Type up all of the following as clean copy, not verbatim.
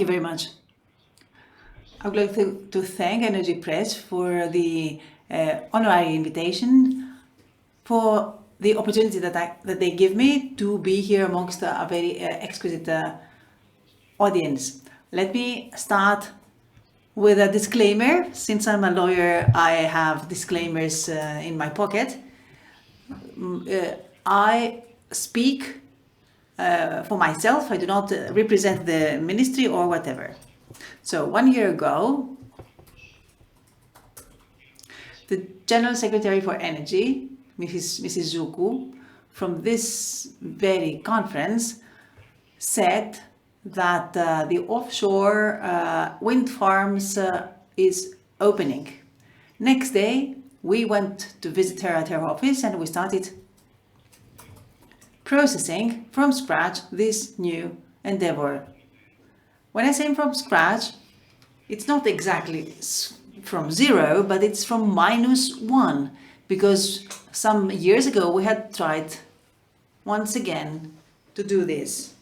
you very much. I would like to thank Energy Press for the honorary invitation, for the opportunity that they give me to be here amongst a very exquisite audience. Let me start with a disclaimer. Since I'm a lawyer, I have disclaimers in my pocket. I speak for myself. I do not represent the ministry or whatever. So 1 year ago, the General Secretary for Energy, Mrs. Zuku, from this very conference, said that the offshore wind farms is opening. Next day, we went to visit her at her office and we started processing from scratch this new endeavor. When I say from scratch, it's not exactly from zero, but it's from -1, because some years ago we had tried once again to do this.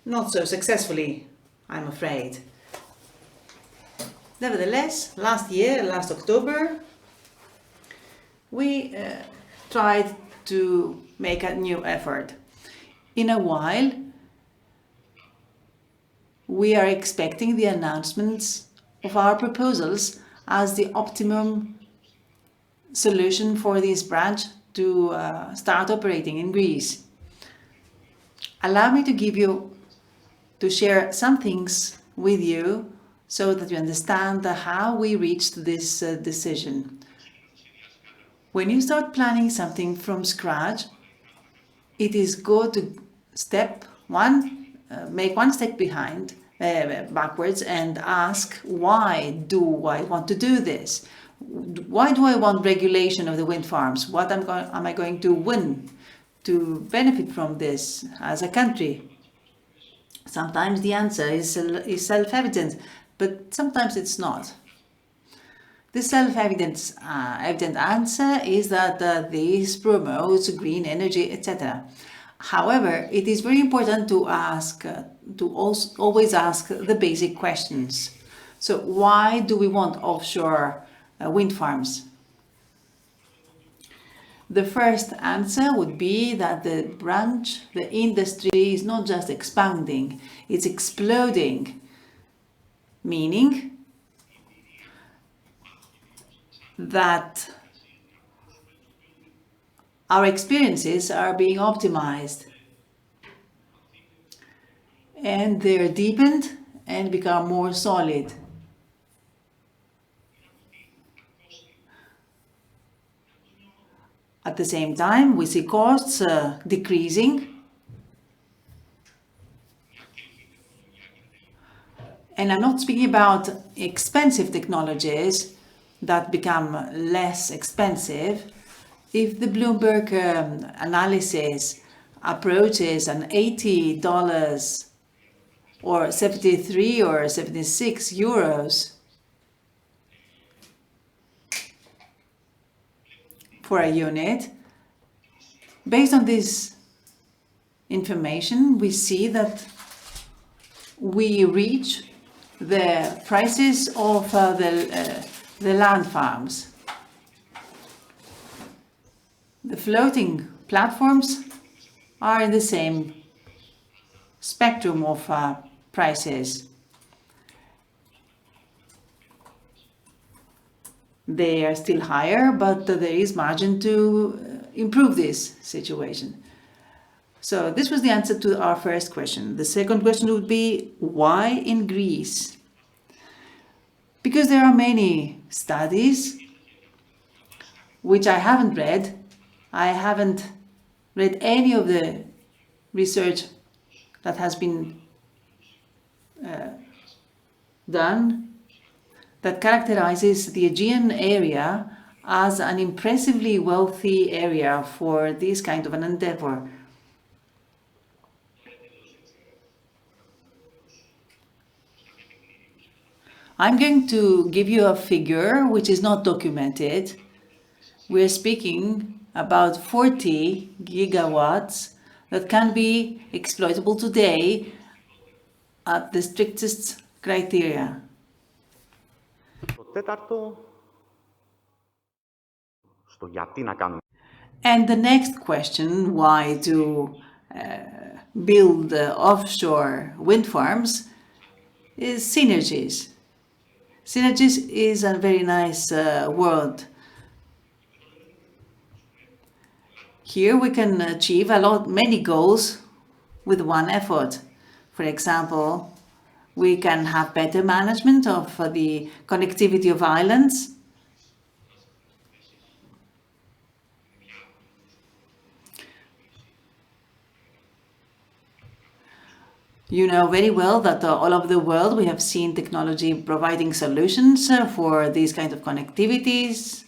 Not so successfully, I'm afraid. Nevertheless, last October, we tried to make a new effort. In a while, we are expecting the announcements of our proposals as the optimum solution for this branch to start operating in Greece. Allow me to share some things with you so that you understand how we reached this decision. When you start planning something from scratch, it is good to make one step backwards and ask, why do I want to do this? Why do I want regulation of the wind farms? What am I going to win to benefit from this as a country? Sometimes the answer is self-evident, but sometimes it's not. The self-evident answer is that this promotes green energy, etc. However, it is very important to always ask the basic questions. So why do we want offshore wind farms? The first answer would be that the industry is not just expanding, it's exploding, meaning that our experiences are being optimized and they're deepened and become more solid. At the same time, we see costs decreasing, and I'm not speaking about expensive technologies that become less expensive. If the Bloomberg analysis approaches an $80 or 73 or 76 euros for a unit, based on this information, we see that we reach the prices of the land farms. The floating platforms are in the same spectrum of prices. They are still higher, but there is margin to improve this situation. So this was the answer to our first question. The second question would be, why in Greece? Because there are many studies which I haven't read. I haven't read any of the research that has been done that characterizes the Aegean area as an impressively wealthy area for this kind of an endeavor. I'm going to give you a figure which is not documented. We're speaking about 40 gigawatts that can be exploitable today at the strictest criteria. Το τέταρτο, στο γιατί να κάνουμε. And the next question, why to build offshore wind farms, is synergies. Synergies is a very nice word. Here we can achieve many goals with one effort. For example, we can have better management of the connectivity of islands. You know very well that all over the world we have seen technology providing solutions for these kind of connectivities,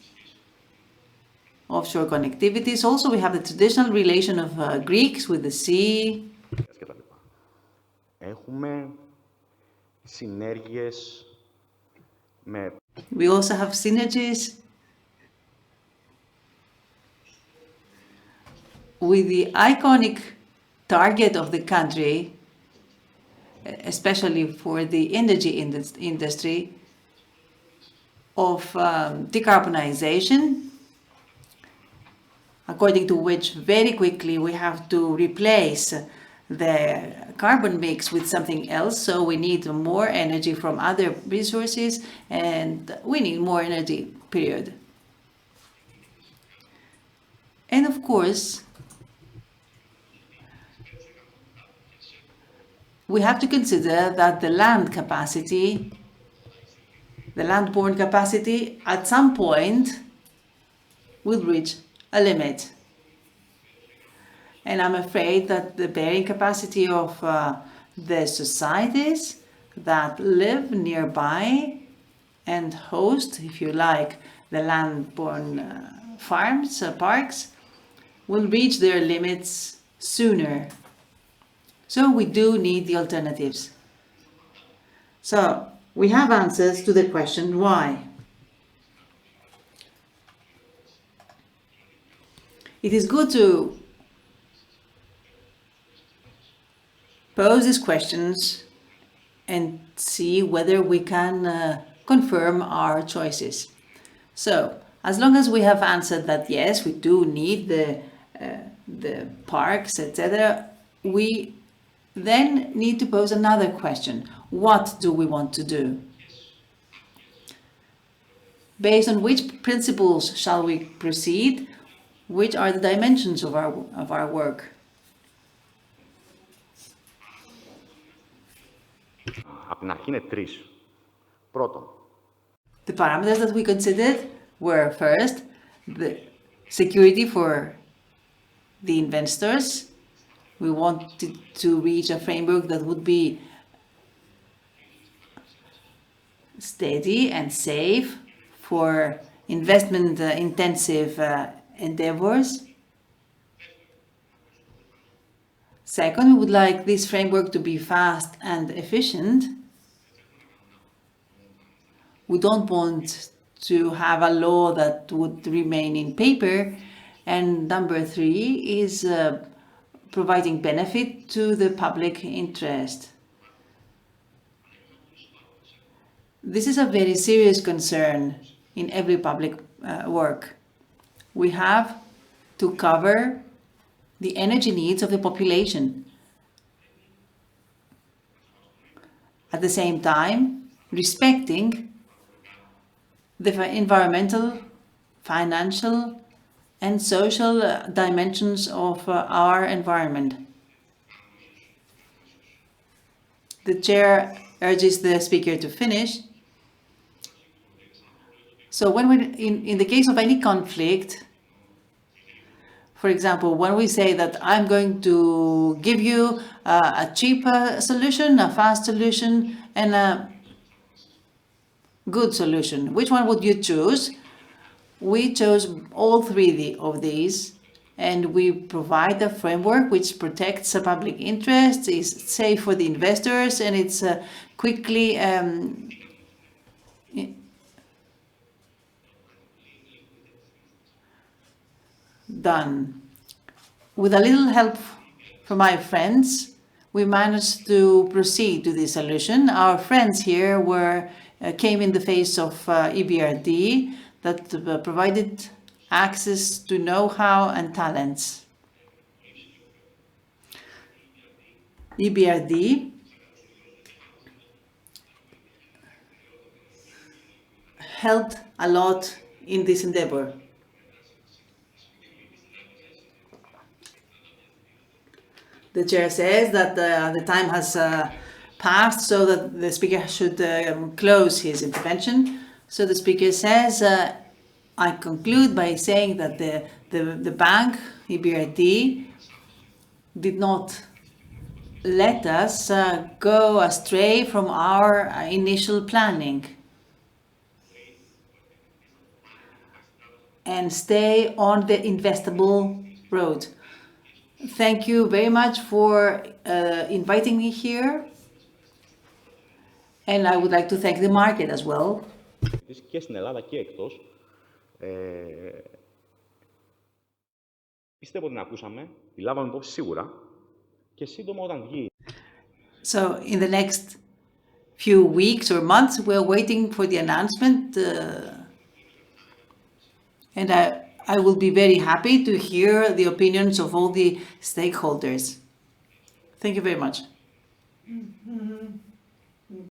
offshore connectivities. Also, we have the traditional relation of Greeks with the sea. Έχουμε συνέργειες με... We also have synergies with the iconic target of the country, especially for the energy industry, of decarbonization, according to which very quickly we have to replace the carbon mix with something else. So we need more energy from other resources, and we need more energy, period. And of course, we have to consider that the land capacity, the land-borne capacity, at some point will reach a limit. And I'm afraid that the bearing capacity of the societies that live nearby and host, if you like, the land-borne farms, parks, will reach their limits sooner. So we do need the alternatives. So we have answers to the question why. It is good to pose these questions and see whether we can confirm our choices. So, as long as we have answered that yes, we do need the parks, etc., we then need to pose another question. What do we want to do? Based on which principles shall we proceed? Which are the dimensions of our work? Από την αρχή είναι τρεις. Πρώτον, the parameters that we considered were first, the security for the investors. We wanted to reach a framework that would be steady and safe for investment intensive endeavors. Second, we would like this framework to be fast and efficient. We don't want to have a law that would remain in paper. And number three is providing benefit to the public interest. This is a very serious concern in every public work. We have to cover the energy needs of the population. At the same time, respecting the environmental, financial, and social dimensions of our environment. The chair urges the speaker to finish. So when in the case of any conflict, for example, when we say that I'm going to give you a cheap solution, a fast solution, and a good solution, which one would you choose? We chose all three of these, and we provide a framework which protects the public interest, is safe for the investors, and it's quickly done. With a little help from my friends, we managed to proceed to this solution. Our friends here came in the face of EBRD that provided access to know-how and talents. EBRD helped a lot in this endeavor. The chair says that the time has passed, so that the speaker should close his intervention. So the speaker says, I conclude by saying that the bank, EBRD, did not let us go astray from our initial planning and stay on the investable road. Thank you very much for inviting me here, and I would like to thank the market as well. Και στην Ελλάδα και εκτός. Πιστεύω ότι την ακούσαμε, τη λάβαμε υπόψη σίγουρα και σύντομα όταν βγει. So in the next few weeks or months, we're waiting for the announcement, and I will be very happy to hear the opinions of all the stakeholders. Thank you very much.